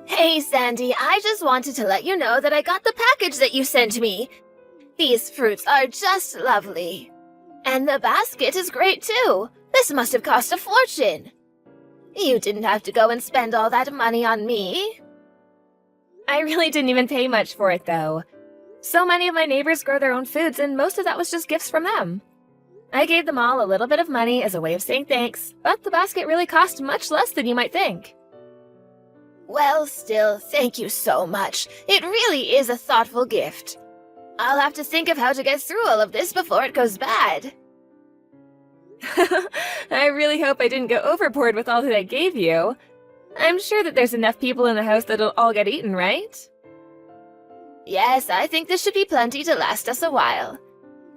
Hey, Sandy, I just wanted to let you know that I got the package that you sent me. These fruits are just lovely. And the basket is great, too. This must have cost a fortune. You didn't have to go and spend all that money on me. I really didn't even pay much for it, though. So many of my neighbors grow their own foods, and most of that was just gifts from them. I gave them all a little bit of money as a way of saying thanks, but the basket really cost much less than you might think. Well, still, thank you so much. It really is a thoughtful gift. I'll have to think of how to get through all of this before it goes bad. I really hope I didn't go overboard with all that I gave you. I'm sure that there's enough people in the house that'll all get eaten, right? Yes, I think this should be plenty to last us a while.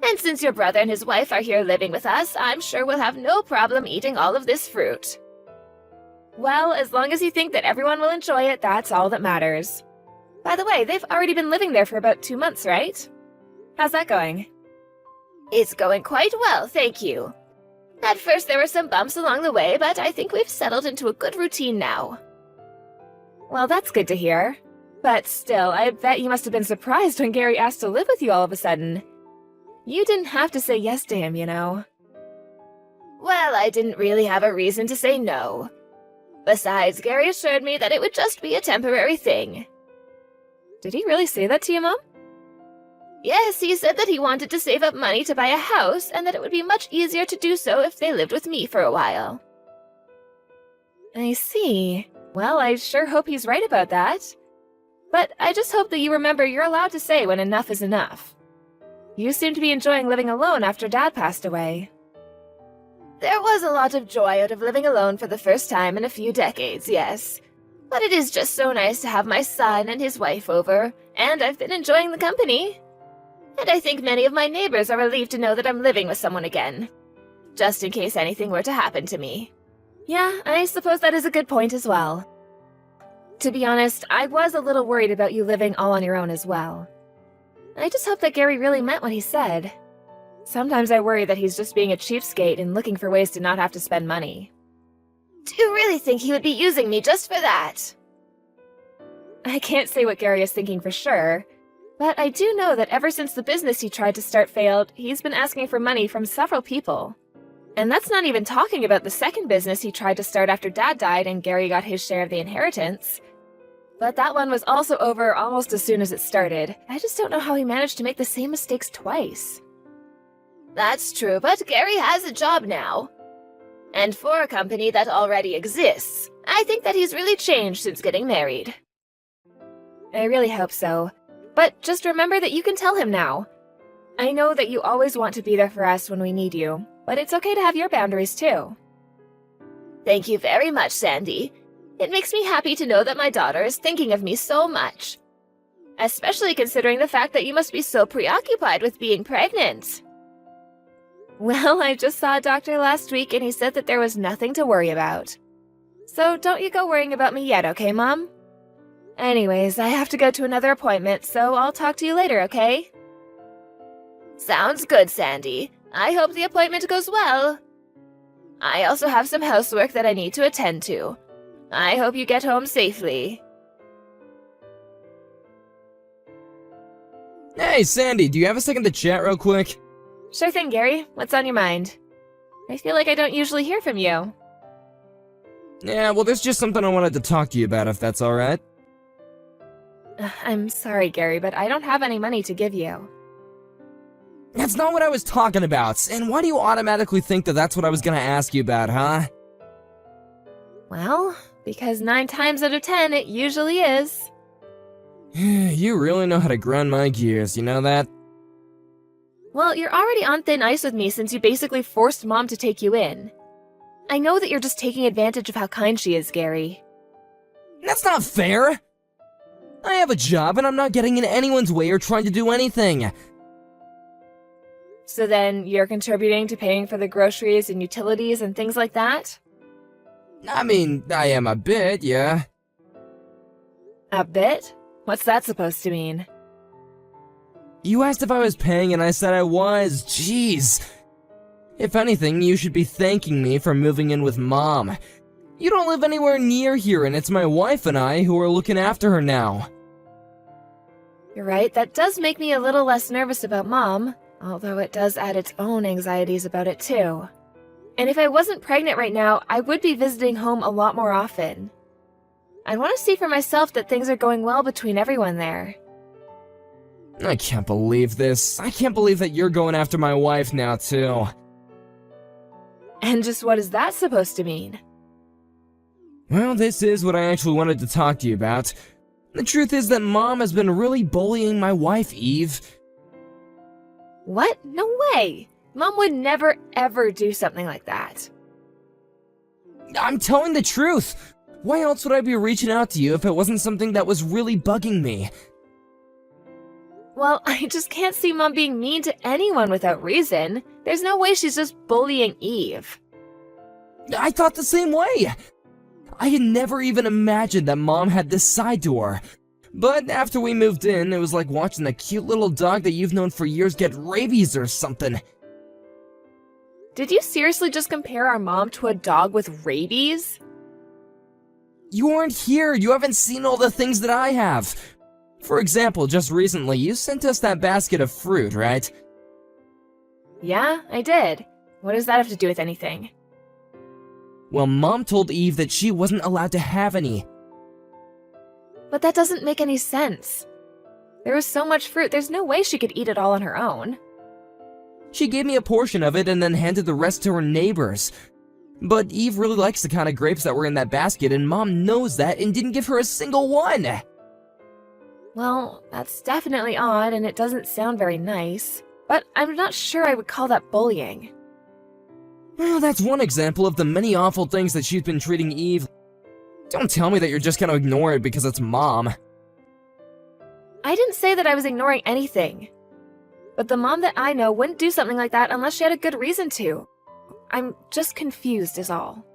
And since your brother and his wife are here living with us, I'm sure we'll have no problem eating all of this fruit. Well, as long as you think that everyone will enjoy it, that's all that matters. By the way, they've already been living there for about 2 months, right? How's that going? It's going quite well, thank you. At first there were some bumps along the way, but I think we've settled into a good routine now. Well, that's good to hear. But still, I bet you must have been surprised when Gary asked to live with you all of a sudden. You didn't have to say yes to him, you know. Well, I didn't really have a reason to say no. Besides, Gary assured me that it would just be a temporary thing. Did he really say that to you, Mom? Yes, he said that he wanted to save up money to buy a house, and that it would be much easier to do so if they lived with me for a while. I see. Well, I sure hope he's right about that. But I just hope that you remember you're allowed to say when enough is enough. You seem to be enjoying living alone after Dad passed away. There was a lot of joy out of living alone for the first time in a few decades, yes. But it is just so nice to have my son and his wife over, and I've been enjoying the company. And I think many of my neighbors are relieved to know that I'm living with someone again, just in case anything were to happen to me. Yeah, I suppose that is a good point as well. To be honest, I was a little worried about you living all on your own as well. I just hope that Gary really meant what he said. Sometimes I worry that he's just being a cheapskate and looking for ways to not have to spend money. Do you really think he would be using me just for that? I can't say what Gary is thinking for sure, but I do know that ever since the business he tried to start failed, he's been asking for money from several people. And that's not even talking about the second business he tried to start after Dad died and Gary got his share of the inheritance. But that one was also over almost as soon as it started. I just don't know how he managed to make the same mistakes twice. That's true, but Gary has a job now. And for a company that already exists, I think that he's really changed since getting married. I really hope so. But just remember that you can tell him now. I know that you always want to be there for us when we need you, but it's okay to have your boundaries too. Thank you very much, Sandy. It makes me happy to know that my daughter is thinking of me so much. Especially considering the fact that you must be so preoccupied with being pregnant. Well, I just saw a doctor last week and he said that there was nothing to worry about. So don't you go worrying about me yet, okay, Mom? Anyways, I have to go to another appointment, so I'll talk to you later, okay? Sounds good, Sandy. I hope the appointment goes well. I also have some housework that I need to attend to. I hope you get home safely. Hey, Sandy, do you have a second to chat real quick? Sure thing, Gary. What's on your mind? I feel like I don't usually hear from you. Yeah, well, there's just something I wanted to talk to you about, if that's alright. I'm sorry, Gary, but I don't have any money to give you. That's not what I was talking about, and why do you automatically think that that's what I was gonna ask you about, huh? Well, because 9 times out of 10, it usually is. You really know how to grind my gears, you know that? Well, you're already on thin ice with me since you basically forced Mom to take you in. I know that you're just taking advantage of how kind she is, Gary. That's not fair! I have a job and I'm not getting in anyone's way or trying to do anything. So then you're contributing to paying for the groceries and utilities and things like that? I mean, I am a bit, yeah. A bit? What's that supposed to mean? You asked if I was paying and I said I was. Jeez. If anything, you should be thanking me for moving in with Mom. You don't live anywhere near here, and it's my wife and I who are looking after her now. You're right, that does make me a little less nervous about Mom, although it does add its own anxieties about it too. And if I wasn't pregnant right now, I would be visiting home a lot more often. I'd want to see for myself that things are going well between everyone there. I can't believe this. I can't believe that you're going after my wife now, too. And just what is that supposed to mean? Well, this is what I actually wanted to talk to you about. The truth is that Mom has been really bullying my wife, Eve. What? No way! Mom would never ever do something like that. I'm telling the truth. Why else would I be reaching out to you if it wasn't something that was really bugging me? Well, I just can't see Mom being mean to anyone without reason. There's no way she's just bullying Eve. I thought the same way. I had never even imagined that Mom had this side to her. But after we moved in, it was like watching a cute little dog that you've known for years get rabies or something. Did you seriously just compare our mom to a dog with rabies? You aren't here. You haven't seen all the things that I have. For example, just recently, you sent us that basket of fruit, right? Yeah, I did. What does that have to do with anything? Well, Mom told Eve that she wasn't allowed to have any. But that doesn't make any sense. There was so much fruit, there's no way she could eat it all on her own. She gave me a portion of it and then handed the rest to her neighbors. But Eve really likes the kind of grapes that were in that basket, and Mom knows that and didn't give her a single one. Well, that's definitely odd, and it doesn't sound very nice. But I'm not sure I would call that bullying. Well, that's one example of the many awful things that she's been treating Eve. Don't tell me that you're just gonna ignore it because it's Mom. I didn't say that I was ignoring anything. But the Mom that I know wouldn't do something like that unless she had a good reason to. I'm just confused is all.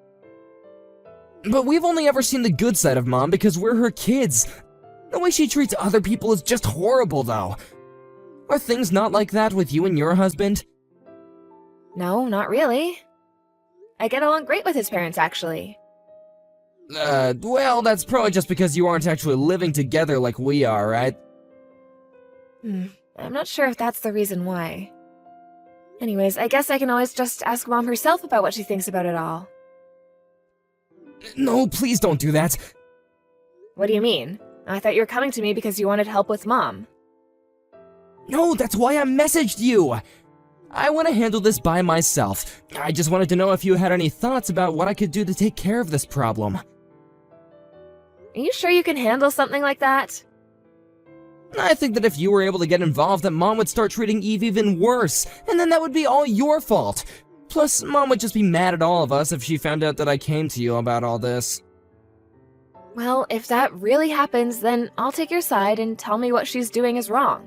But we've only ever seen the good side of Mom because we're her kids. The way she treats other people is just horrible, though. Are things not like that with you and your husband? No, not really. I get along great with his parents, actually. Well, that's probably just because you aren't actually living together like we are, right? I'm not sure if that's the reason why. Anyways, I guess I can always just ask Mom herself about what she thinks about it all. No, please don't do that. What do you mean? I thought you were coming to me because you wanted help with Mom. No, that's why I messaged you. I want to handle this by myself. I just wanted to know if you had any thoughts about what I could do to take care of this problem. Are you sure you can handle something like that? I think that if you were able to get involved, that Mom would start treating Eve even worse, and then that would be all your fault. Plus, Mom would just be mad at all of us if she found out that I came to you about all this. Well, if that really happens, then I'll take your side and tell me what she's doing is wrong.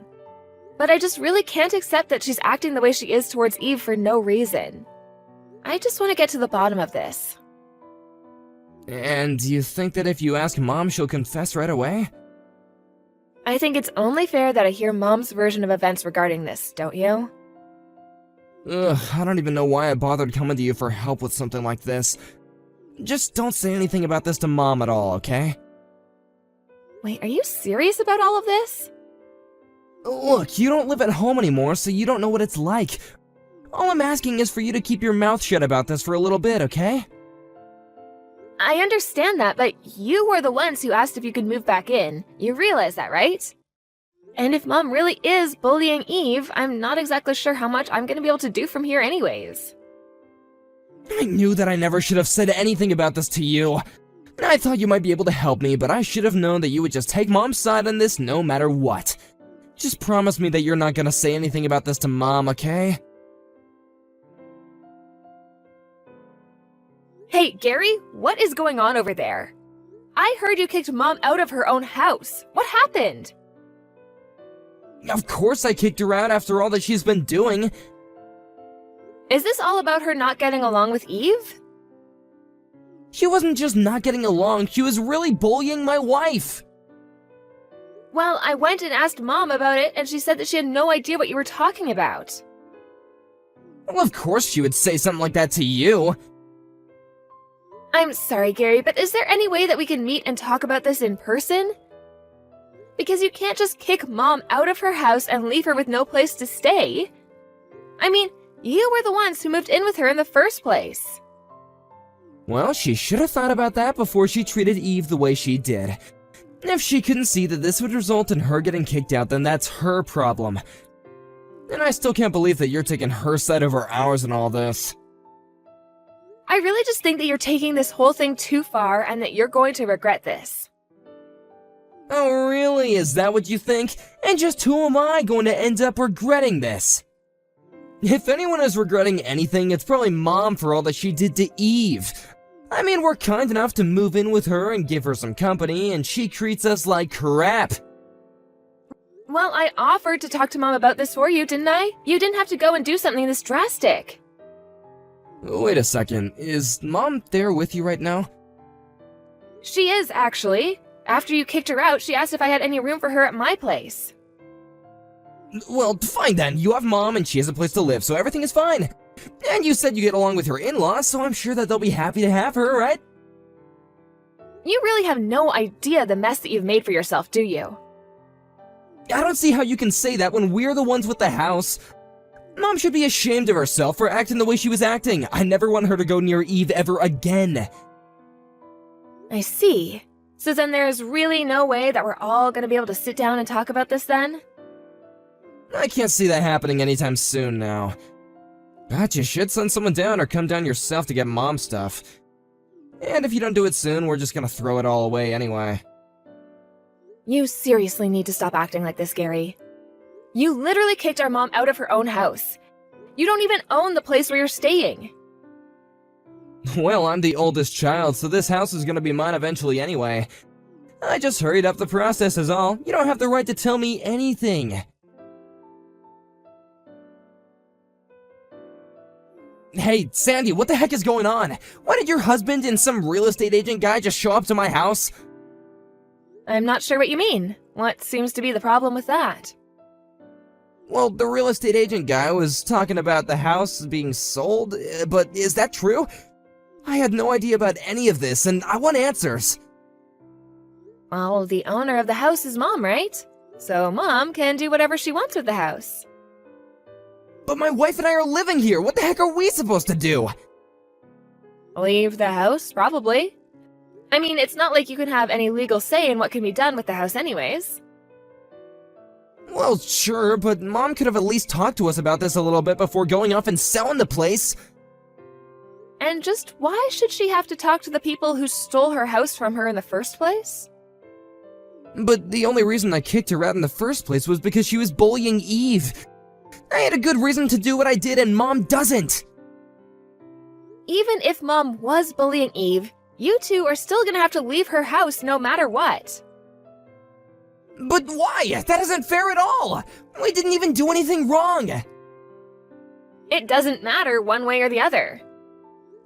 But I just really can't accept that she's acting the way she is towards Eve for no reason. I just want to get to the bottom of this. And you think that if you ask Mom, she'll confess right away? I think it's only fair that I hear Mom's version of events regarding this, don't you? Ugh, I don't even know why I bothered coming to you for help with something like this. Just don't say anything about this to Mom at all, okay? Wait, are you serious about all of this? Look, you don't live at home anymore, so you don't know what it's like. All I'm asking is for you to keep your mouth shut about this for a little bit, okay? I understand that, but you were the ones who asked if you could move back in. You realize that, right? And if Mom really is bullying Eve, I'm not exactly sure how much I'm gonna be able to do from here anyways. I knew that I never should have said anything about this to you. I thought you might be able to help me, but I should have known that you would just take Mom's side on this no matter what. Just promise me that you're not gonna say anything about this to Mom, okay? Hey, Gary, what is going on over there? I heard you kicked Mom out of her own house. What happened? Of course I kicked her out after all that she's been doing. Is this all about her not getting along with Eve? She wasn't just not getting along, she was really bullying my wife. Well, I went and asked Mom about it, and she said that she had no idea what you were talking about. Well, of course she would say something like that to you. I'm sorry, Gary, but is there any way that we can meet and talk about this in person? Because you can't just kick Mom out of her house and leave her with no place to stay. I mean, you were the ones who moved in with her in the first place. Well, she should have thought about that before she treated Eve the way she did. If she couldn't see that this would result in her getting kicked out, then that's her problem. And I still can't believe that you're taking her side over ours in all this. I really just think that you're taking this whole thing too far and that you're going to regret this. Oh really? Is that what you think? And just who am I going to end up regretting this? If anyone is regretting anything, it's probably Mom for all that she did to Eve. I mean, we're kind enough to move in with her and give her some company, and she treats us like crap. Well, I offered to talk to Mom about this for you, didn't I? You didn't have to go and do something this drastic. Wait a second, is Mom there with you right now? She is, actually. After you kicked her out, she asked if I had any room for her at my place. Well, fine then. You have Mom and she has a place to live, so everything is fine. And you said you get along with her in-laws, so I'm sure that they'll be happy to have her, right? You really have no idea the mess that you've made for yourself, do you? I don't see how you can say that when we're the ones with the house. Mom should be ashamed of herself for acting the way she was acting. I never want her to go near Eve ever again. I see. So then there's really no way that we're all gonna be able to sit down and talk about this then? I can't see that happening anytime soon now. But you should send someone down or come down yourself to get Mom stuff. And if you don't do it soon, we're just gonna throw it all away anyway. You seriously need to stop acting like this, Gary. You literally kicked our mom out of her own house. You don't even own the place where you're staying. Well, I'm the oldest child, so this house is gonna be mine eventually anyway. I just hurried up the process is all. You don't have the right to tell me anything. Hey, Sandy, what the heck is going on? Why did your husband and some real estate agent guy just show up to my house? I'm not sure what you mean. What seems to be the problem with that? Well, the real estate agent guy was talking about the house being sold, but is that true? I had no idea about any of this, and I want answers. Well, the owner of the house is Mom, right? So Mom can do whatever she wants with the house. But my wife and I are living here. What the heck are we supposed to do? Leave the house, probably. I mean, it's not like you can have any legal say in what can be done with the house anyways. Well, sure, but Mom could have at least talked to us about this a little bit before going off and selling the place. And just why should she have to talk to the people who stole her house from her in the first place? But the only reason I kicked her out in the first place was because she was bullying Eve. I had a good reason to do what I did, and Mom doesn't. Even if Mom was bullying Eve, you two are still gonna have to leave her house no matter what. But why? That isn't fair at all! We didn't even do anything wrong! It doesn't matter one way or the other.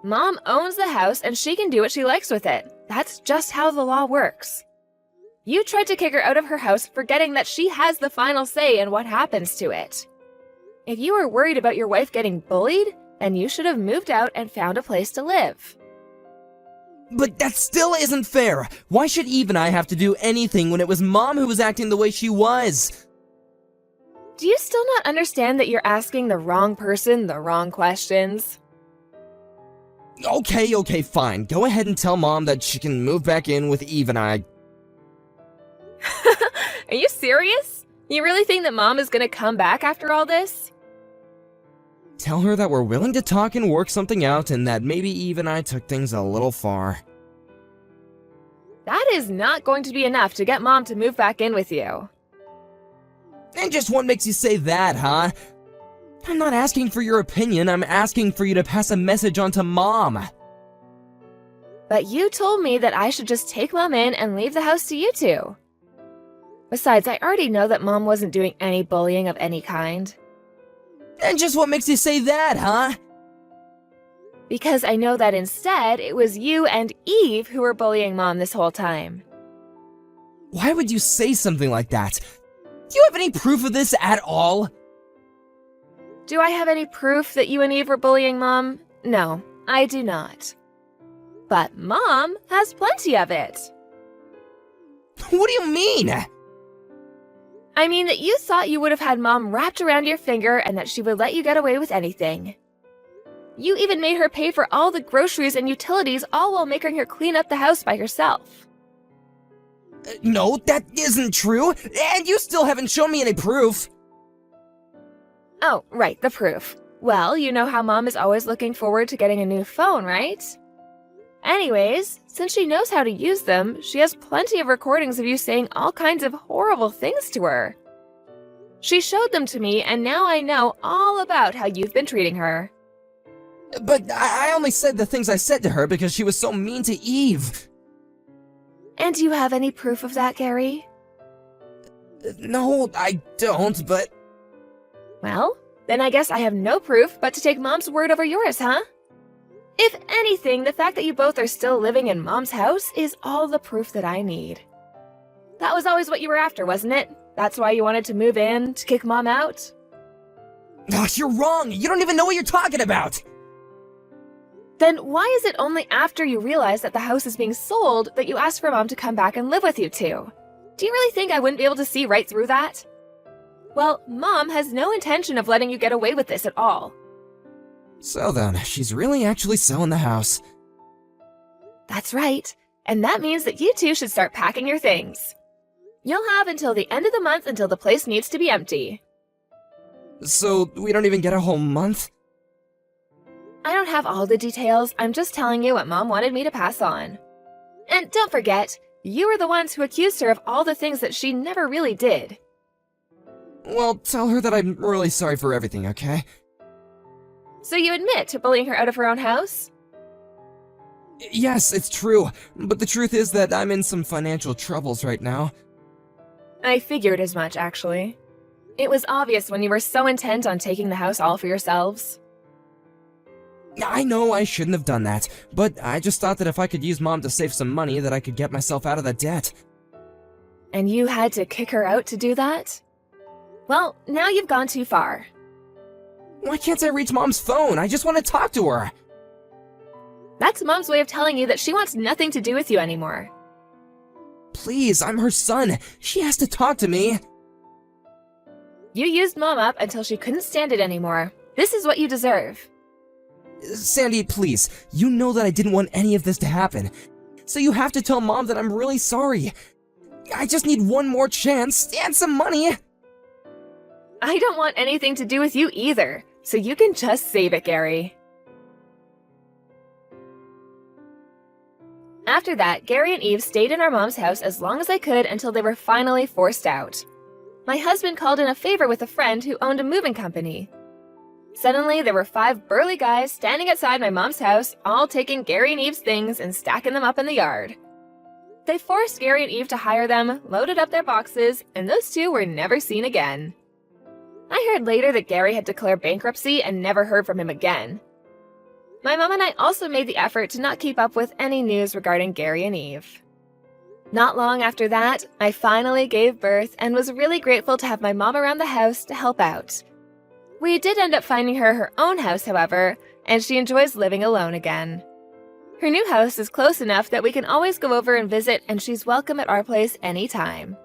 Mom owns the house and she can do what she likes with it. That's just how the law works. You tried to kick her out of her house, forgetting that she has the final say in what happens to it. If you were worried about your wife getting bullied, then you should have moved out and found a place to live. But that still isn't fair! Why should Eve and I have to do anything when it was Mom who was acting the way she was? Do you still not understand that you're asking the wrong person the wrong questions? Okay, fine. Go ahead and tell Mom that she can move back in with Eve and I. Are you serious? You really think that Mom is gonna come back after all this? Tell her that we're willing to talk and work something out, and that maybe Eve and I took things a little far. That is not going to be enough to get Mom to move back in with you. And just what makes you say that, huh? I'm not asking for your opinion, I'm asking for you to pass a message on to Mom. But you told me that I should just take Mom in and leave the house to you two. Besides, I already know that Mom wasn't doing any bullying of any kind. And just what makes you say that, huh? Because I know that instead, it was you and Eve who were bullying Mom this whole time. Why would you say something like that? Do you have any proof of this at all? Do I have any proof that you and Eve were bullying Mom? No, I do not. But Mom has plenty of it. What do you mean? I mean that you thought you would have had Mom wrapped around your finger and that she would let you get away with anything. You even made her pay for all the groceries and utilities, all while making her clean up the house by herself. No, that isn't true, and you still haven't shown me any proof. Oh, right, the proof. Well, you know how Mom is always looking forward to getting a new phone, right? Anyways, since she knows how to use them, she has plenty of recordings of you saying all kinds of horrible things to her. She showed them to me, and now I know all about how you've been treating her. But I only said the things I said to her because she was so mean to Eve. And do you have any proof of that, Gary? No, I don't, but... Well, then I guess I have no proof but to take Mom's word over yours, huh? If anything, the fact that you both are still living in Mom's house is all the proof that I need. That was always what you were after, wasn't it? That's why you wanted to move in, to kick Mom out? Gosh, you're wrong! You don't even know what you're talking about! Then why is it only after you realize that the house is being sold that you ask for Mom to come back and live with you two? Do you really think I wouldn't be able to see right through that? Well, Mom has no intention of letting you get away with this at all. So then, she's really actually selling the house. That's right. And that means that you two should start packing your things. You'll have until the end of the month until the place needs to be empty. So, we don't even get a whole month? I don't have all the details, I'm just telling you what Mom wanted me to pass on. And don't forget, you were the ones who accused her of all the things that she never really did. Well, tell her that I'm really sorry for everything, okay? So you admit to bullying her out of her own house? Yes, it's true, but the truth is that I'm in some financial troubles right now. I figured as much, actually. It was obvious when you were so intent on taking the house all for yourselves. I know I shouldn't have done that, but I just thought that if I could use Mom to save some money that I could get myself out of the debt. And you had to kick her out to do that? Well, now you've gone too far. Why can't I reach Mom's phone? I just want to talk to her. That's Mom's way of telling you that she wants nothing to do with you anymore. Please, I'm her son. She has to talk to me. You used Mom up until she couldn't stand it anymore. This is what you deserve. Sandy, please. You know that I didn't want any of this to happen. So you have to tell Mom that I'm really sorry. I just need one more chance and some money. I don't want anything to do with you either, so you can just save it, Gary. After that, Gary and Eve stayed in our mom's house as long as they could until they were finally forced out. My husband called in a favor with a friend who owned a moving company. Suddenly, there were 5 burly guys standing outside my mom's house, all taking Gary and Eve's things and stacking them up in the yard. They forced Gary and Eve to hire them, loaded up their boxes, and those two were never seen again. I heard later that Gary had declared bankruptcy and never heard from him again. My mom and I also made the effort to not keep up with any news regarding Gary and Eve. Not long after that, I finally gave birth and was really grateful to have my mom around the house to help out. We did end up finding her her own house, however, and she enjoys living alone again. Her new house is close enough that we can always go over and visit, and she's welcome at our place anytime.